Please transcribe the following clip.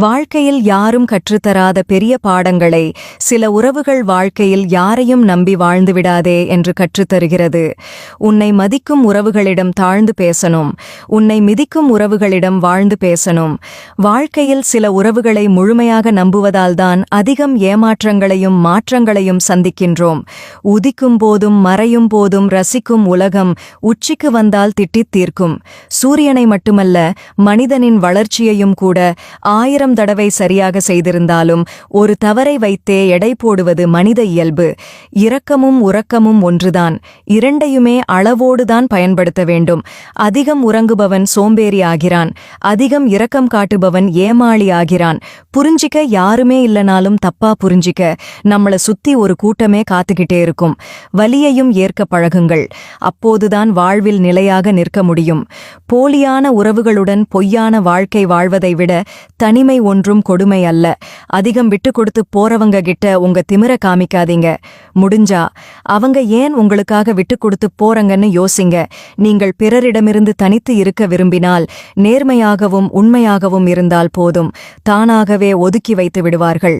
வாழ்க்கையில் யாரும் கற்றுத்தராத பெரிய பாடங்களை சில உறவுகள் வாழ்க்கையில் யாரையும் நம்பி வாழ்ந்துவிடாதே என்று கற்றுத்தருகிறது. உன்னை மதிக்கும் உறவுகளிடம் தாழ்ந்து பேசணும், உன்னை மிதிக்கும் உறவுகளிடம் வாழ்ந்து பேசணும். வாழ்க்கையில் சில உறவுகளை முழுமையாக நம்புவதால்தான் அதிகம் ஏமாற்றங்களையும் மாற்றங்களையும் சந்திக்கின்றோம். உதிக்கும் போதும் மறையும் போதும் ரசிக்கும் உலகம் உச்சிக்கு வந்தால் திட்டித் தீர்க்கும். சூரியனை மட்டுமல்ல, மனிதனின் வளர்ச்சியையும் கூட 1000 தடவை சரியாக செய்திருந்தாலும் ஒரு தவறை வைத்தே எடை போடுவது மனித இயல்பு. இரக்கமும் உறக்கமும் ஒன்றுதான். இரண்டையுமே அளவோடுதான் பயன்படுத்த வேண்டும். அதிகம் உறங்குபவன் சோம்பேறி ஆகிறான், அதிகம் இரக்கம் காட்டுபவன் ஏமாளி ஆகிறான். புரிஞ்சிக்க யாருமே இல்லனாலும் தப்பா புரிஞ்சிக்க நம்மள சுத்தி ஒரு கூட்டமே காத்துக்கிட்டே இருக்கும். வலியையும் ஏற்க பழகுங்கள், அப்போதுதான் வாழ்வில் நிலையாக நிற்க முடியும். போலியான உறவுகளுடன் பொய்யான வாழ்க்கை வாழ்வதை விட தனிமை ஒன்றும் கொடுமை அல்ல. அதிகம் விட்டு கொடுத்து போறவங்க கிட்ட உங்க திமிர காமிக்காதீங்க. முடிஞ்சா அவங்க ஏன் உங்களுக்காக விட்டு கொடுத்து போறங்கன்னு யோசிங்க. நீங்கள் பிறரிடமிருந்து தனித்து இருக்க விரும்பினால் நேர்மையாகவும் உண்மையாகவும் இருந்தால் போதும், தானாகவே ஒதுக்கி வைத்து விடுவார்கள்.